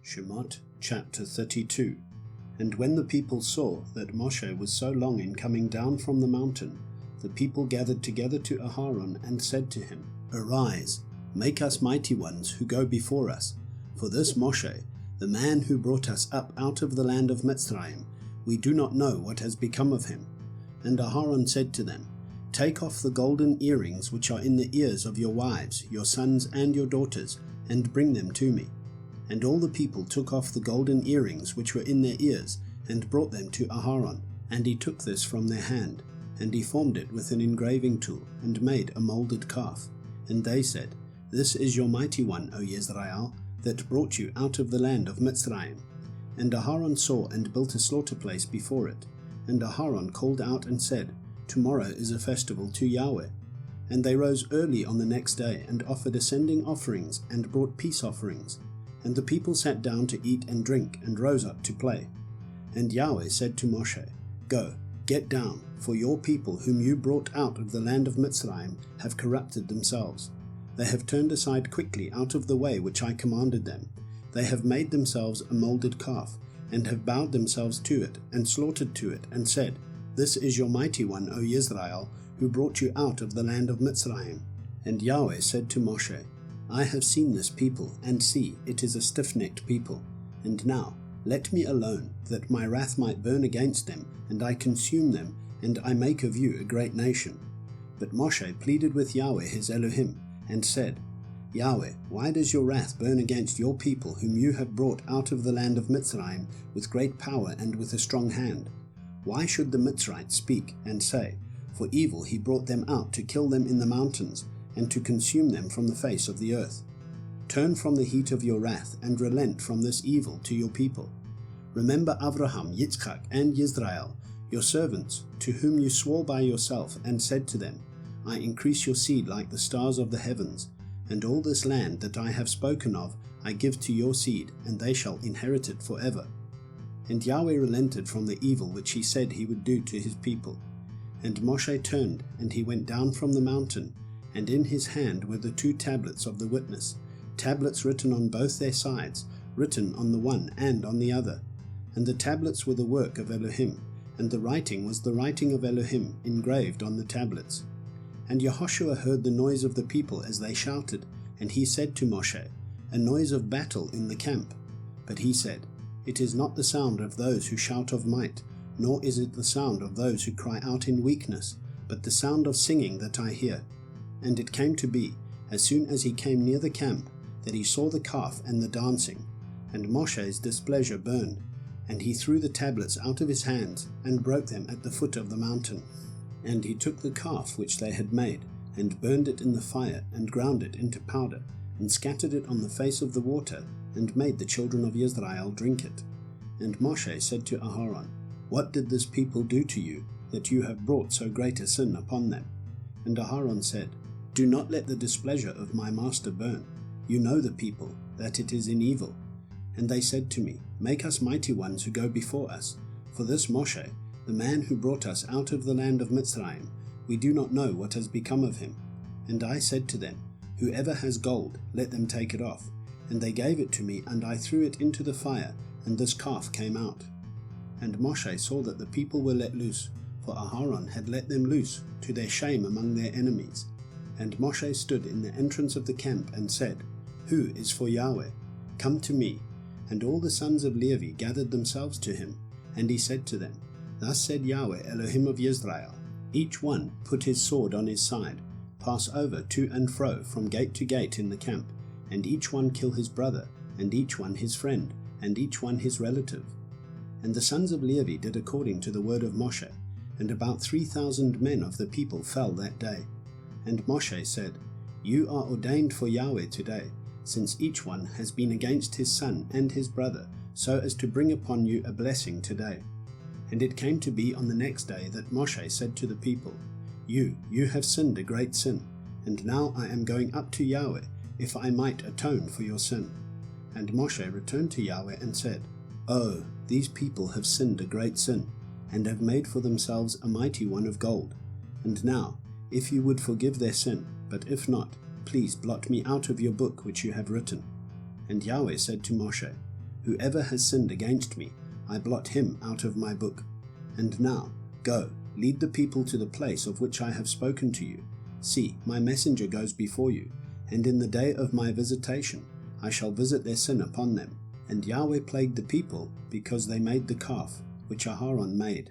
Shemoth chapter 32. And when the people saw that Moshe was so long in coming down from the mountain, the people gathered together to Aharon and said to him, Arise, make us mighty ones who go before us. For this Moshe, the man who brought us up out of the land of Mitzrayim, we do not know what has become of him. And Aharon said to them, Take off the golden earrings which are in the ears of your wives, your sons and your daughters, and bring them to me. And all the people took off the golden earrings which were in their ears, and brought them to Aharon. And he took this from their hand, and he formed it with an engraving tool, and made a moulded calf. And they said, This is your mighty one, O Yisrael, that brought you out of the land of Mitzrayim. And Aharon saw and built a slaughter place before it. And Aharon called out and said, Tomorrow is a festival to Yahweh. And they rose early on the next day, and offered ascending offerings, and brought peace offerings. And the people sat down to eat and drink, and rose up to play. And Yahweh said to Moshe, Go, get down, for your people whom you brought out of the land of Mitzrayim have corrupted themselves. They have turned aside quickly out of the way which I commanded them. They have made themselves a moulded calf, and have bowed themselves to it, and slaughtered to it, and said, This is your mighty one, O Yisrael, who brought you out of the land of Mitzrayim. And Yahweh said to Moshe, I have seen this people, and see, it is a stiff-necked people. And now, let me alone, that my wrath might burn against them, and I consume them, and I make of you a great nation. But Moshe pleaded with Yahweh his Elohim, and said, Yahweh, why does your wrath burn against your people whom you have brought out of the land of Mitzrayim with great power and with a strong hand? Why should the Mitzrites speak and say, For evil he brought them out to kill them in the mountains, and to consume them from the face of the earth? Turn from the heat of your wrath, and relent from this evil to your people. Remember Abraham, Yitzchak, and Yisrael, your servants, to whom you swore by yourself, and said to them, I increase your seed like the stars of the heavens, and all this land that I have spoken of I give to your seed, and they shall inherit it forever. And Yahweh relented from the evil which he said he would do to his people. And Moshe turned, and he went down from the mountain, and in his hand were the 2 tablets of the witness, tablets written on both their sides, written on the one and on the other. And the tablets were the work of Elohim, and the writing was the writing of Elohim engraved on the tablets. And Yehoshua heard the noise of the people as they shouted, and he said to Moshe, A noise of battle in the camp. But he said, It is not the sound of those who shout of might, nor is it the sound of those who cry out in weakness, but the sound of singing that I hear. And it came to be, as soon as he came near the camp, that he saw the calf and the dancing. And Moshe's displeasure burned, and he threw the tablets out of his hands, and broke them at the foot of the mountain. And he took the calf which they had made, and burned it in the fire, and ground it into powder, and scattered it on the face of the water, and made the children of Israel drink it. And Moshe said to Aharon, What did this people do to you, that you have brought so great a sin upon them? And Aharon said, Do not let the displeasure of my master burn. You know the people, that it is in evil. And they said to me, Make us mighty ones who go before us. For this Moshe, the man who brought us out of the land of Mitzrayim, we do not know what has become of him. And I said to them, Whoever has gold, let them take it off. And they gave it to me, and I threw it into the fire, and this calf came out. And Moshe saw that the people were let loose, for Aharon had let them loose, to their shame among their enemies. And Moshe stood in the entrance of the camp, and said, Who is for Yahweh? Come to me. And all the sons of Levi gathered themselves to him. And he said to them, Thus said Yahweh, Elohim of Yisrael, Each one put his sword on his side, pass over to and fro from gate to gate in the camp, and each one kill his brother, and each one his friend, and each one his relative. And the sons of Levi did according to the word of Moshe, and about 3,000 men of the people fell that day. And Moshe said, You are ordained for Yahweh today, since each one has been against his son and his brother, so as to bring upon you a blessing today. And it came to be on the next day that Moshe said to the people, You have sinned a great sin, and now I am going up to Yahweh, if I might atone for your sin. And Moshe returned to Yahweh and said, Oh, these people have sinned a great sin, and have made for themselves a mighty one of gold. And now, if you would forgive their sin, but if not, please blot me out of your book which you have written. And Yahweh said to Moshe, Whoever has sinned against me, I blot him out of my book. And now, go, lead the people to the place of which I have spoken to you. See, my messenger goes before you, and in the day of my visitation I shall visit their sin upon them. And Yahweh plagued the people because they made the calf which Aharon made.